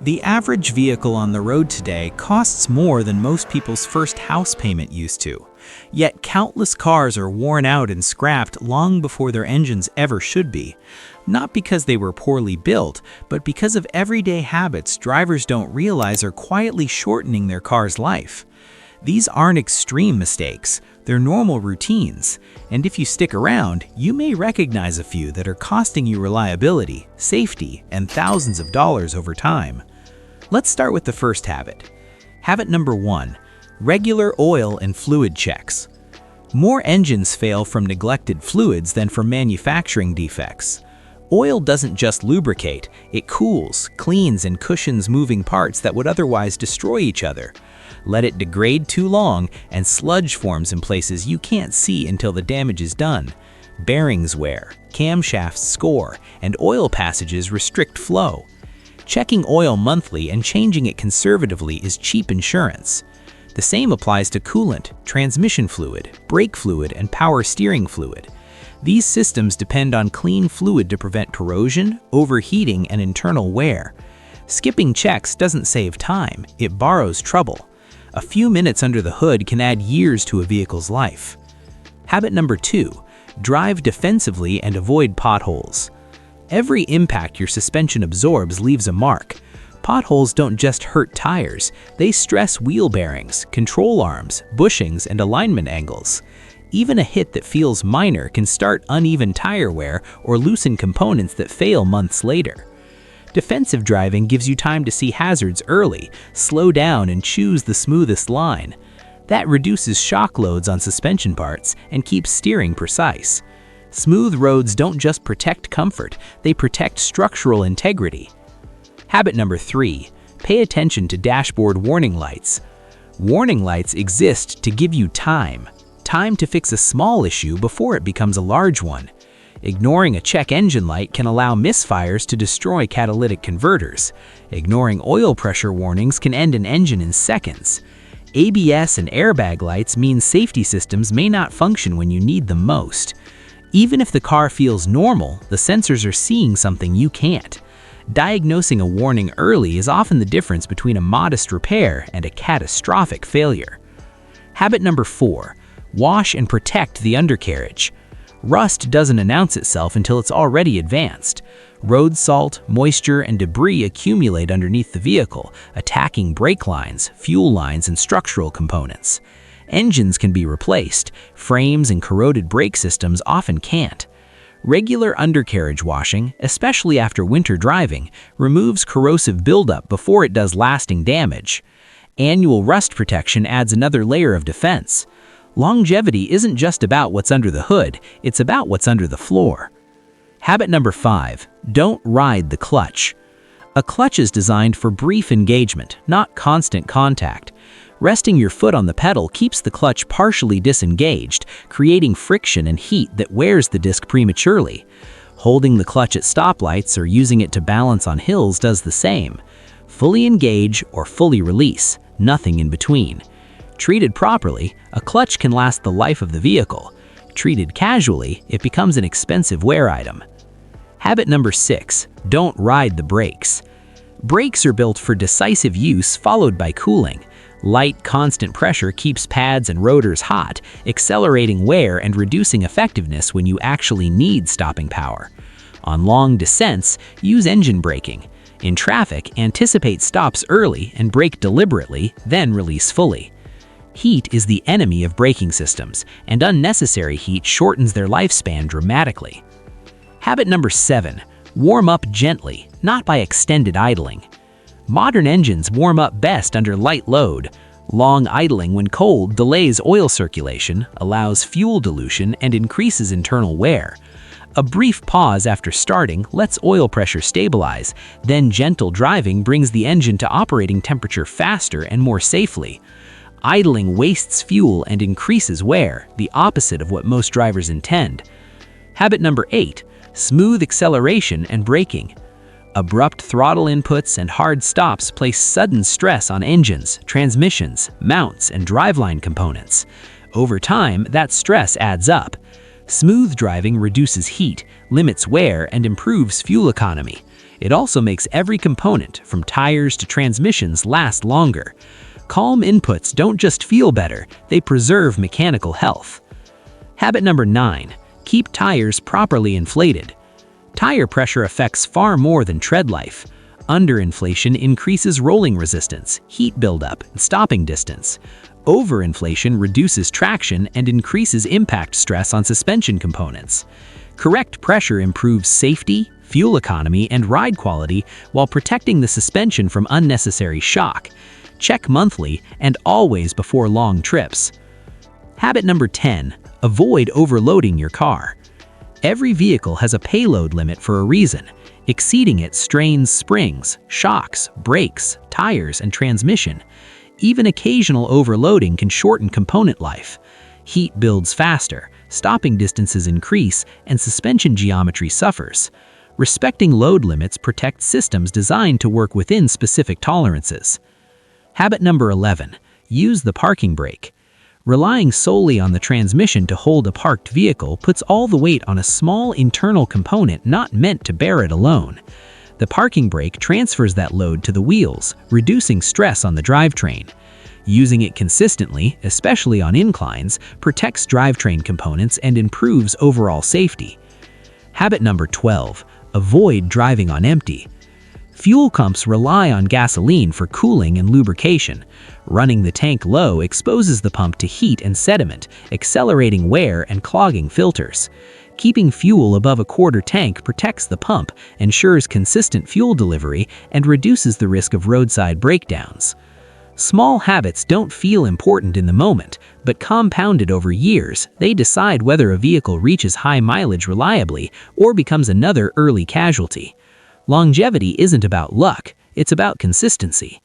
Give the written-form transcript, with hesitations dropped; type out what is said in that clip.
The average vehicle on the road today costs more than most people's first house payment used to. Yet countless cars are worn out and scrapped long before their engines ever should be. Not because they were poorly built, but because of everyday habits drivers don't realize are quietly shortening their car's life. These aren't extreme mistakes, they're normal routines, and if you stick around, you may recognize a few that are costing you reliability, safety, and thousands of dollars over time. Let's start with the first habit. Habit number 1, regular oil and fluid checks. More engines fail from neglected fluids than from manufacturing defects. Oil doesn't just lubricate, it cools, cleans, and cushions moving parts that would otherwise destroy each other. Let it degrade too long, and sludge forms in places you can't see until the damage is done. Bearings wear, camshafts score, and oil passages restrict flow. Checking oil monthly and changing it conservatively is cheap insurance. The same applies to coolant, transmission fluid, brake fluid, and power steering fluid. These systems depend on clean fluid to prevent corrosion, overheating, and internal wear. Skipping checks doesn't save time, it borrows trouble. A few minutes under the hood can add years to a vehicle's life. Habit number 2, drive defensively and avoid potholes. Every impact your suspension absorbs leaves a mark. Potholes don't just hurt tires, they stress wheel bearings, control arms, bushings, and alignment angles. Even a hit that feels minor can start uneven tire wear or loosen components that fail months later. Defensive driving gives you time to see hazards early, slow down, and choose the smoothest line. That reduces shock loads on suspension parts and keeps steering precise. Smooth roads don't just protect comfort, they protect structural integrity. Habit number 3, pay attention to dashboard warning lights. Warning lights exist to give you time to fix a small issue before it becomes a large one. Ignoring a check engine light can allow misfires to destroy catalytic converters. Ignoring oil pressure warnings can end an engine in seconds. ABS and airbag lights mean safety systems may not function when you need them most. Even if the car feels normal, the sensors are seeing something you can't. Diagnosing a warning early is often the difference between a modest repair and a catastrophic failure. Habit number 4, wash and protect the undercarriage. Rust doesn't announce itself until it's already advanced. Road salt, moisture, and debris accumulate underneath the vehicle, attacking brake lines, fuel lines, and structural components. Engines can be replaced, frames and corroded brake systems often can't. Regular undercarriage washing, especially after winter driving, removes corrosive buildup before it does lasting damage. Annual rust protection adds another layer of defense. Longevity isn't just about what's under the hood, it's about what's under the floor. Habit number 5, don't ride the clutch. A clutch is designed for brief engagement, not constant contact. Resting your foot on the pedal keeps the clutch partially disengaged, creating friction and heat that wears the disc prematurely. Holding the clutch at stoplights or using it to balance on hills does the same. Fully engage or fully release, nothing in between. Treated properly, a clutch can last the life of the vehicle. Treated casually, it becomes an expensive wear item. Habit number 6, don't ride the brakes. Brakes are built for decisive use followed by cooling. Light, constant pressure keeps pads and rotors hot, accelerating wear and reducing effectiveness when you actually need stopping power. On long descents, use engine braking. In traffic, anticipate stops early and brake deliberately, then release fully. Heat is the enemy of braking systems, and unnecessary heat shortens their lifespan dramatically. Habit number 7, warm up gently, not by extended idling. Modern engines warm up best under light load. Long idling when cold delays oil circulation, allows fuel dilution, and increases internal wear. A brief pause after starting lets oil pressure stabilize, then gentle driving brings the engine to operating temperature faster and more safely. Idling wastes fuel and increases wear, the opposite of what most drivers intend. Habit number 8, smooth acceleration and braking. Abrupt throttle inputs and hard stops place sudden stress on engines, transmissions, mounts, and driveline components. Over time, that stress adds up. Smooth driving reduces heat, limits wear, and improves fuel economy. It also makes every component, from tires to transmissions, last longer. Calm inputs don't just feel better, they preserve mechanical health. Habit number 9. Keep tires properly inflated. Tire pressure affects far more than tread life. Underinflation increases rolling resistance, heat buildup, and stopping distance. Overinflation reduces traction and increases impact stress on suspension components. Correct pressure improves safety, fuel economy, and ride quality while protecting the suspension from unnecessary shock. Check monthly and always before long trips. Habit number 10. Avoid overloading your car. Every vehicle has a payload limit for a reason. Exceeding it strains springs, shocks, brakes, tires, and transmission. Even occasional overloading can shorten component life. Heat builds faster, stopping distances increase, and suspension geometry suffers. Respecting load limits protects systems designed to work within specific tolerances. Habit number 11. Use the parking brake. Relying solely on the transmission to hold a parked vehicle puts all the weight on a small internal component not meant to bear it alone. The parking brake transfers that load to the wheels, reducing stress on the drivetrain. Using it consistently, especially on inclines, protects drivetrain components and improves overall safety. Habit number 12. Avoid driving on empty. Fuel pumps rely on gasoline for cooling and lubrication. Running the tank low exposes the pump to heat and sediment, accelerating wear and clogging filters. Keeping fuel above a quarter tank protects the pump, ensures consistent fuel delivery, and reduces the risk of roadside breakdowns. Small habits don't feel important in the moment, but compounded over years, they decide whether a vehicle reaches high mileage reliably or becomes another early casualty. Longevity isn't about luck, it's about consistency.